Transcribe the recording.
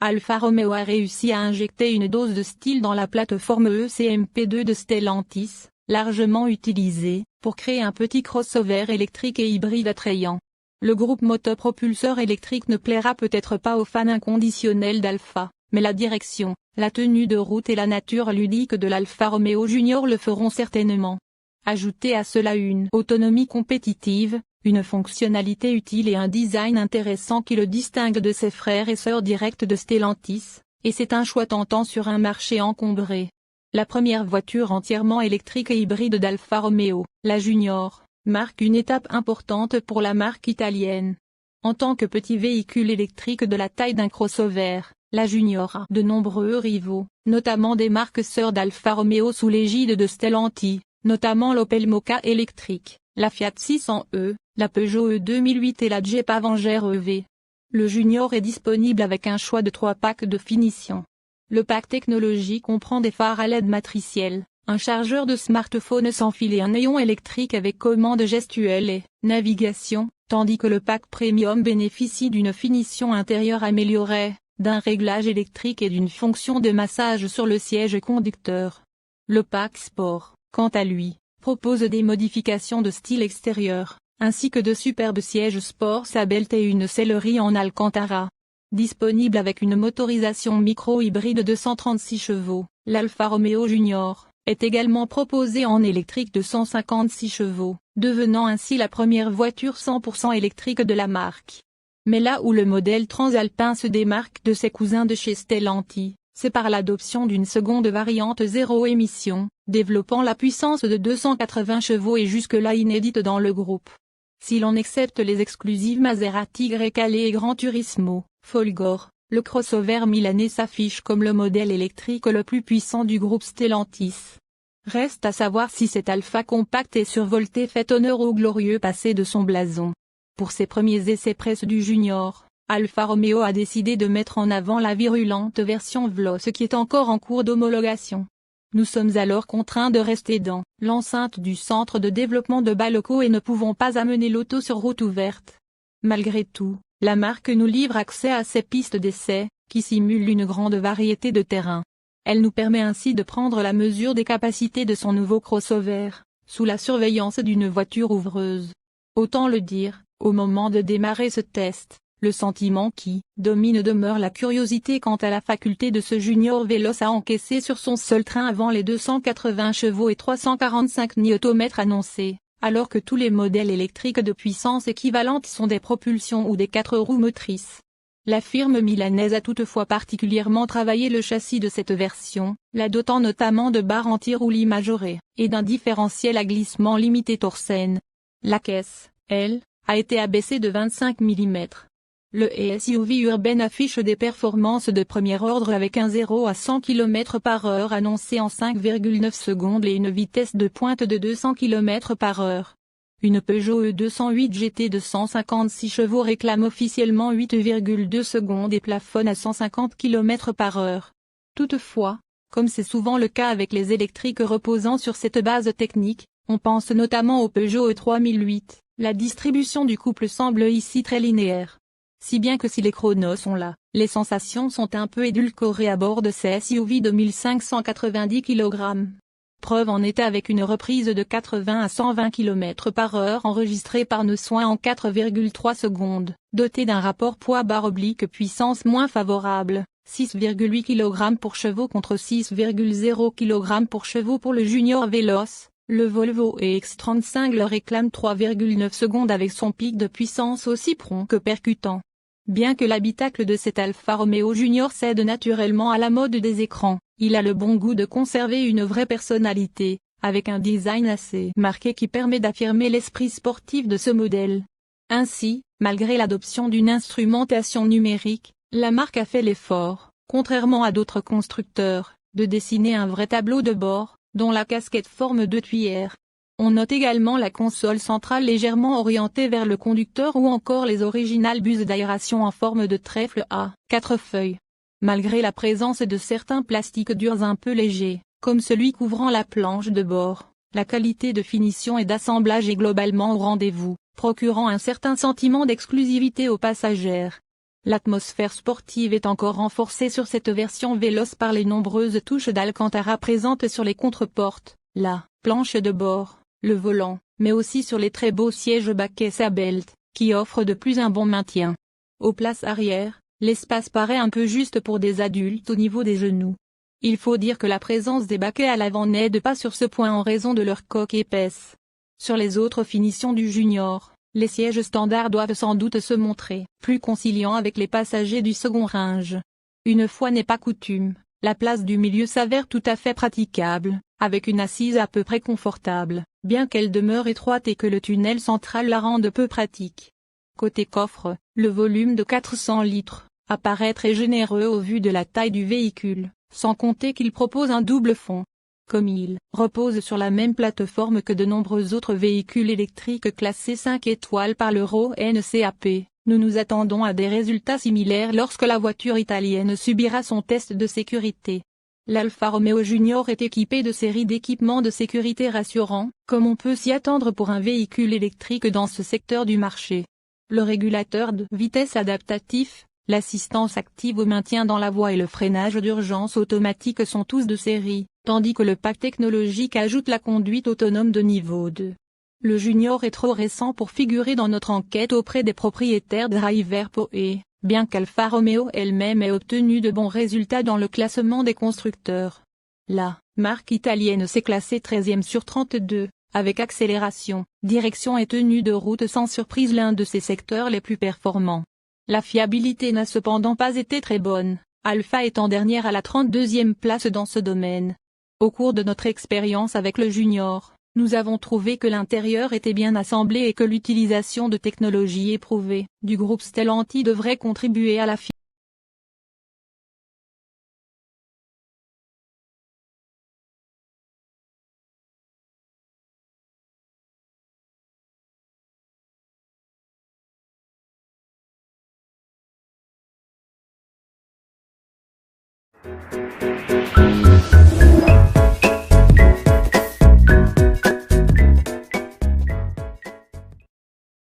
Alfa Romeo a réussi à injecter une dose de style dans la plateforme ECMP2 de Stellantis, largement utilisée, pour créer un petit crossover électrique et hybride attrayant. Le groupe motopropulseur électrique ne plaira peut-être pas aux fans inconditionnels d'Alfa, mais la direction, la tenue de route et la nature ludique de l'Alfa Romeo Junior le feront certainement. Ajoutez à cela une autonomie compétitive, une fonctionnalité utile et un design intéressant qui le distingue de ses frères et sœurs directs de Stellantis, et c'est un choix tentant sur un marché encombré. La première voiture entièrement électrique et hybride d'Alfa Romeo, la Junior, marque une étape importante pour la marque italienne. En tant que petit véhicule électrique de la taille d'un crossover, la Junior a de nombreux rivaux, notamment des marques sœurs d'Alfa Romeo sous l'égide de Stellantis, notamment l'Opel Mokka électrique, la Fiat 600e, la Peugeot E2008 et la Jeep Avenger EV. Le Junior est disponible avec un choix de 3 packs de finition. Le pack technologie comprend des phares à LED matriciels, un chargeur de smartphone sans fil et un néon électrique avec commande gestuelle et navigation, tandis que le pack premium bénéficie d'une finition intérieure améliorée, d'un réglage électrique et d'une fonction de massage sur le siège conducteur. Le pack sport, quant à lui, propose des modifications de style extérieur, ainsi que de superbes sièges sport Sabelt et une sellerie en Alcantara. Disponible avec une motorisation micro-hybride de 136 chevaux, l'Alfa Romeo Junior est également proposé en électrique de 156 chevaux, devenant ainsi la première voiture 100% électrique de la marque. Mais là où le modèle transalpin se démarque de ses cousins de chez Stellantis, c'est par l'adoption d'une seconde variante zéro émission, développant la puissance de 280 chevaux et jusque-là inédite dans le groupe. Si l'on accepte les exclusives Maserati Grecale et Gran Turismo, Folgore, le crossover milanais s'affiche comme le modèle électrique le plus puissant du groupe Stellantis. Reste à savoir si cet Alfa compact et survolté fait honneur au glorieux passé de son blason. Pour ses premiers essais presse du Junior, Alfa Romeo a décidé de mettre en avant la virulente version Veloce qui est encore en cours d'homologation. Nous sommes alors contraints de rester dans l'enceinte du centre de développement de Baloco et ne pouvons pas amener l'auto sur route ouverte. Malgré tout, la marque nous livre accès à ses pistes d'essai, qui simulent une grande variété de terrains. Elle nous permet ainsi de prendre la mesure des capacités de son nouveau crossover, sous la surveillance d'une voiture ouvreuse. Autant le dire, au moment de démarrer ce test, le sentiment qui domine demeure la curiosité quant à la faculté de ce Junior véloce à encaisser sur son seul train avant les 280 chevaux et 345 Nm annoncés, alors que tous les modèles électriques de puissance équivalente sont des propulsions ou des 4 roues motrices. La firme milanaise a toutefois particulièrement travaillé le châssis de cette version, la dotant notamment de barres anti-roulis majorées, et d'un différentiel à glissement limité Torsen. La caisse, elle, a été abaissée de 25 mm. Le SUV urbain affiche des performances de premier ordre avec un 0 à 100 km/h annoncé en 5,9 secondes et une vitesse de pointe de 200 km/h. Une Peugeot E208 GT de 156 chevaux réclame officiellement 8,2 secondes et plafonne à 150 km/h. Toutefois, comme c'est souvent le cas avec les électriques reposant sur cette base technique, on pense notamment au Peugeot E3008, la distribution du couple semble ici très linéaire. Si bien que si les chronos sont là, les sensations sont un peu édulcorées à bord de ces SUV de 1590 kg. Preuve en est avec une reprise de 80 à 120 km/h enregistrée par nos soins en 4,3 secondes, dotée d'un rapport poids/puissance moins favorable, 6,8 kg pour chevaux contre 6,0 kg pour chevaux pour le Junior Veloce. Le Volvo EX35 le réclame 3,9 secondes avec son pic de puissance aussi prompt que percutant. Bien que l'habitacle de cet Alfa Romeo Junior cède naturellement à la mode des écrans, il a le bon goût de conserver une vraie personnalité, avec un design assez marqué qui permet d'affirmer l'esprit sportif de ce modèle. Ainsi, malgré l'adoption d'une instrumentation numérique, la marque a fait l'effort, contrairement à d'autres constructeurs, de dessiner un vrai tableau de bord, dont la casquette forme 2 tuyères. On note également la console centrale légèrement orientée vers le conducteur ou encore les originales buses d'aération en forme de trèfle à 4 feuilles. Malgré la présence de certains plastiques durs un peu légers, comme celui couvrant la planche de bord, la qualité de finition et d'assemblage est globalement au rendez-vous, procurant un certain sentiment d'exclusivité aux passagers. L'atmosphère sportive est encore renforcée sur cette version véloce par les nombreuses touches d'Alcantara présentes sur les contreportes, la planche de bord, le volant, mais aussi sur les très beaux sièges baquets Sabelt, qui offrent de plus un bon maintien. Aux places arrière, l'espace paraît un peu juste pour des adultes au niveau des genoux. Il faut dire que la présence des baquets à l'avant n'aide pas sur ce point en raison de leur coque épaisse. Sur les autres finitions du Junior, les sièges standards doivent sans doute se montrer plus conciliants avec les passagers du second range. Une fois n'est pas coutume, la place du milieu s'avère tout à fait praticable, avec une assise à peu près confortable, bien qu'elle demeure étroite et que le tunnel central la rende peu pratique. Côté coffre, le volume de 400 litres apparaît très généreux au vu de la taille du véhicule, sans compter qu'il propose un double fond. Comme il repose sur la même plateforme que de nombreux autres véhicules électriques classés 5 étoiles par l'Euro NCAP, nous nous attendons à des résultats similaires lorsque la voiture italienne subira son test de sécurité. L'Alfa Romeo Junior est équipé de séries d'équipements de sécurité rassurants, comme on peut s'y attendre pour un véhicule électrique dans ce secteur du marché. Le régulateur de vitesse adaptatif, l'assistance active au maintien dans la voie et le freinage d'urgence automatique sont tous de série, tandis que le pack technologique ajoute la conduite autonome de niveau 2. Le Junior est trop récent pour figurer dans notre enquête auprès des propriétaires Driver Poe, bien qu'Alfa Romeo elle-même ait obtenu de bons résultats dans le classement des constructeurs. La marque italienne s'est classée 13e sur 32, avec accélération, direction et tenue de route sans surprise l'un de ses secteurs les plus performants. La fiabilité n'a cependant pas été très bonne, Alfa étant dernière à la 32e place dans ce domaine. Au cours de notre expérience avec le Junior, nous avons trouvé que l'intérieur était bien assemblé et que l'utilisation de technologies éprouvées du groupe Stellantis devrait contribuer à la fiabilité.